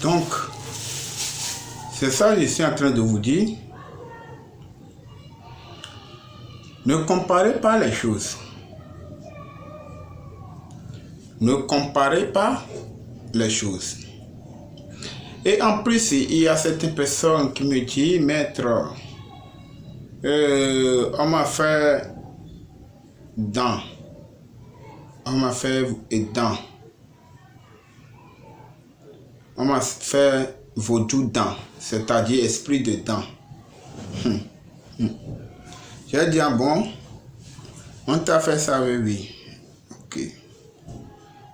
Donc, c'est ça que je suis en train de vous dire. Ne comparez pas les choses. Ne comparez pas les choses. Et en plus, il y a certaines personnes qui me disent, maître, on m'a fait dents. On m'a fait dents. On m'a fait vaudou dents, c'est-à-dire esprit de dents. J'ai dit, ah bon, on t'a fait ça, oui. Ok.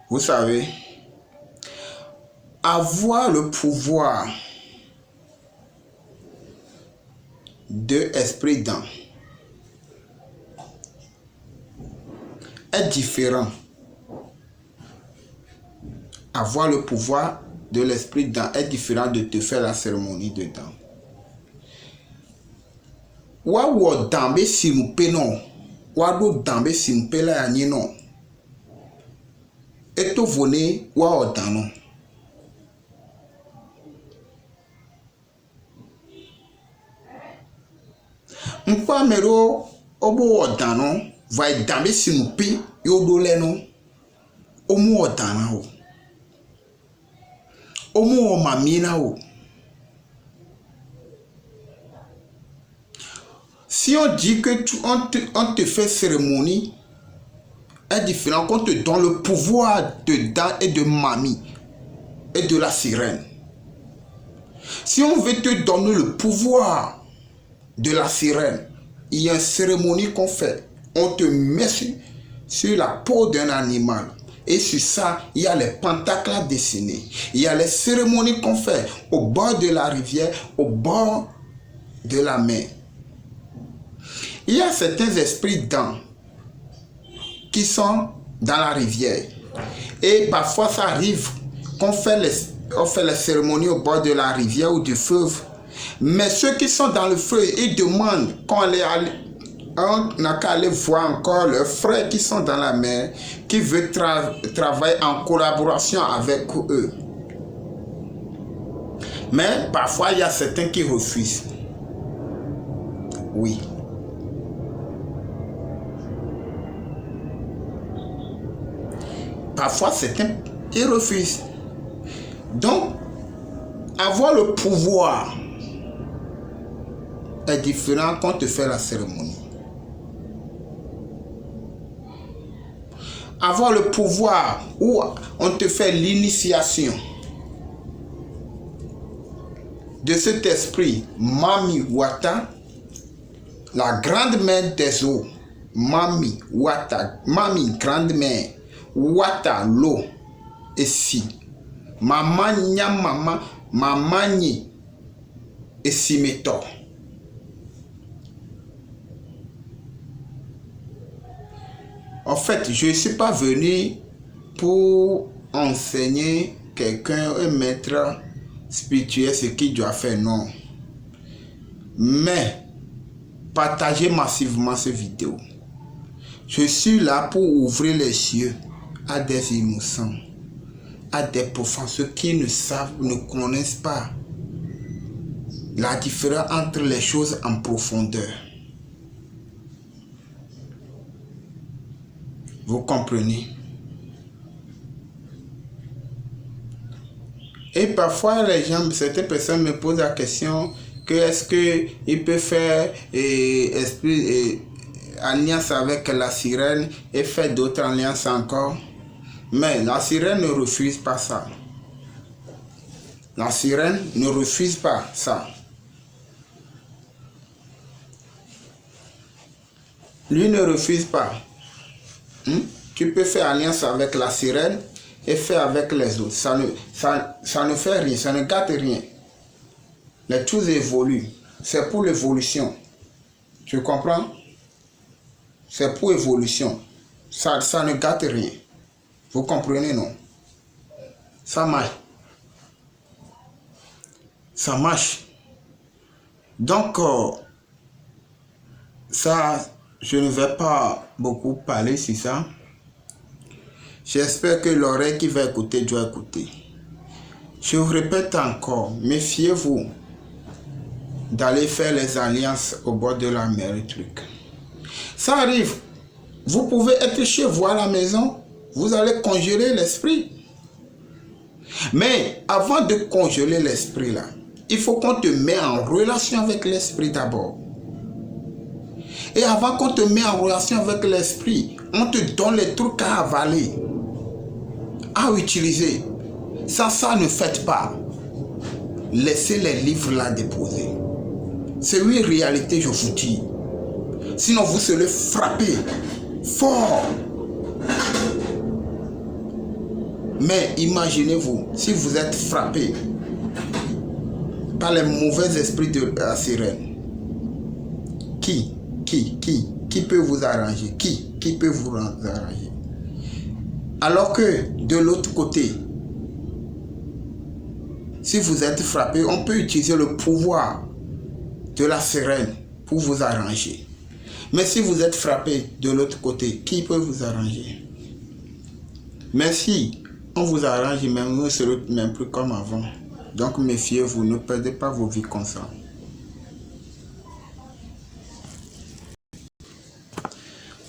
Vous savez, avoir le pouvoir de esprit dents est différent. Avoir le pouvoir de l'esprit dents est différent de te faire la cérémonie de dents. Wawo dambe simpe non, wado dambe simpe la yani non. Eto vone wa dano. Mpa mero obo dano vai dambe simpe yodole no. Omu dana o. Omu mamina o. Si on dit que on te fait cérémonie, est différent qu'on te donne le pouvoir de Dan et de Mamie et de la sirène. Si on veut te donner le pouvoir de la sirène, il y a une cérémonie qu'on fait. On te met sur la peau d'un animal. Et sur ça, il y a les pentacles dessinés. Il y a les cérémonies qu'on fait au bord de la rivière, au bord de la mer. Il y a certains esprits dents qui sont dans la rivière. Et parfois, ça arrive qu'on fait les cérémonies au bord de la rivière ou du fleuve. Mais ceux qui sont dans le fleuve, ils demandent on n'a qu'à aller voir encore leurs frères qui sont dans la mer, qui veulent travailler en collaboration avec eux. Mais parfois, il y a certains qui refusent. Oui. Parfois, certains, ils refusent. Donc, avoir le pouvoir est différent quand on te fait la cérémonie. Avoir le pouvoir où on te fait l'initiation de cet esprit Mami Wata, la grande mère des eaux, Mami Wata, Mami grande mère, Wata l'eau, et si, Mama nya mama, Mama ni, et si meto. En fait, je ne suis pas venu pour enseigner quelqu'un, un maître spirituel, ce qu'il doit faire, non. Mais, partagez massivement cette vidéo. Je suis là pour ouvrir les yeux à des innocents, à des profanes, ceux qui ne savent, ne connaissent pas la différence entre les choses en profondeur. Vous comprenez? Et parfois, les gens, certaines personnes me posent la question que est-ce qu'il peut faire alliance avec la sirène et faire d'autres alliances encore? Mais la sirène ne refuse pas ça. La sirène ne refuse pas ça. Lui ne refuse pas. Tu peux faire alliance avec la sirène et faire avec les autres. Ça ne fait rien, ça ne gâte rien. Les choses évoluent. C'est pour l'évolution. Tu comprends? C'est pour l'évolution. Ça ne gâte rien. Vous comprenez, non? Ça marche. Ça marche. Donc, ça, je ne vais pas beaucoup parler sur ça. J'espère que l'oreille qui va écouter doit écouter. Je vous répète encore, méfiez-vous d'aller faire les alliances au bord de la mer et truc. Ça arrive. Vous pouvez être chez vous à la maison, vous allez congeler l'esprit. Mais avant de congeler l'esprit là, il faut qu'on te mette en relation avec l'esprit d'abord. Et avant qu'on te mette en relation avec l'esprit, on te donne les trucs à avaler, à utiliser. Ça ne faites pas. Laissez les livres là déposer. C'est une réalité, je vous dis. Sinon, vous serez frappé fort. Mais imaginez-vous, si vous êtes frappé par les mauvais esprits de la sirène, qui peut vous arranger? Qui peut vous arranger? Alors que de l'autre côté, si vous êtes frappé, on peut utiliser le pouvoir de la sirène pour vous arranger. Mais si vous êtes frappé de l'autre côté, qui peut vous arranger? Mais si on vous arrange, même vous ne serez même plus comme avant. Donc méfiez-vous, ne perdez pas vos vies comme ça.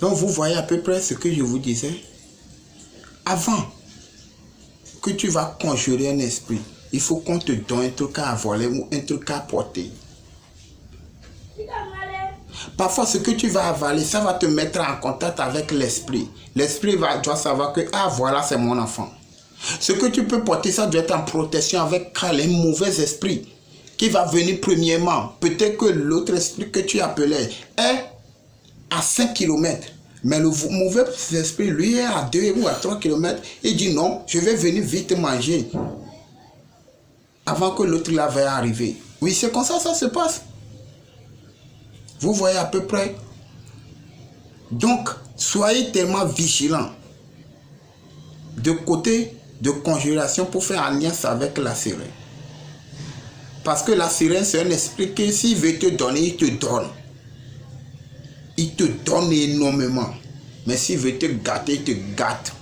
Donc vous voyez à peu près ce que je vous disais. Avant que tu vas conjurer un esprit, il faut qu'on te donne un truc à voler ou un truc à porter. Parfois, ce que tu vas avaler, ça va te mettre en contact avec l'esprit. L'esprit doit savoir que, ah voilà, c'est mon enfant. Ce que tu peux porter, ça doit être en protection avec les mauvais esprits qui va venir premièrement. Peut-être que l'autre esprit que tu appelais est à 5 km. Mais le mauvais esprit, lui, est à 2 ou à 3 km. Il dit non, je vais venir vite manger avant que l'autre là va arriver. Oui, c'est comme ça se passe. Vous voyez à peu près. Donc, soyez tellement vigilants de côté de conjuration pour faire alliance avec la sirène. Parce que la sirène, c'est un esprit que s'il veut te donner, il te donne. Il te donne énormément. Mais s'il veut te gâter, il te gâte.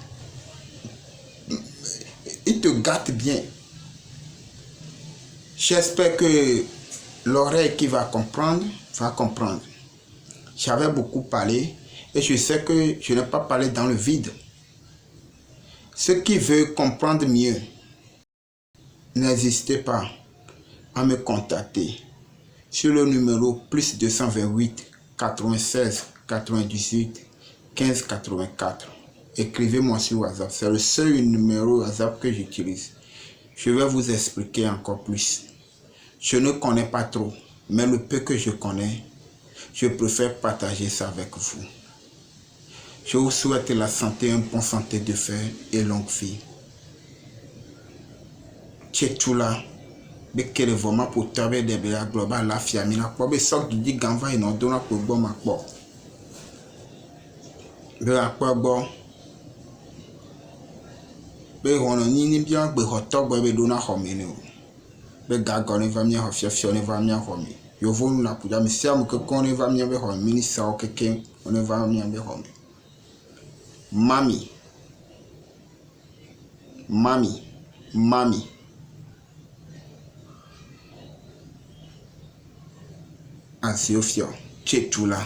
Il te gâte bien. J'espère que l'oreille qui va comprendre. J'avais beaucoup parlé et je sais que je n'ai pas parlé dans le vide. Ceux qui veulent comprendre mieux, n'hésitez pas à me contacter sur le numéro plus 228 96 98 15 84. Écrivez-moi sur WhatsApp, c'est le seul numéro WhatsApp que j'utilise. Je vais vous expliquer encore plus. Je ne connais pas trop, mais le peu que je connais, je préfère partager ça avec vous. Je vous souhaite la santé, une bonne santé de fer et longue vie. Tchétoula, bekele vraiment pour taber des béas global la fiamina, pour be sok du ganva et non donna pour bon ma po. Be la po bon. Be on ni bien be hotog be donna homene. Be gagone va mia hofiafione va mia homi. Yo vonu la puja mi siam que qu'on va mia be homi ministre o keke on va mia be homi. Mami. Ansiofio, Tchétoula.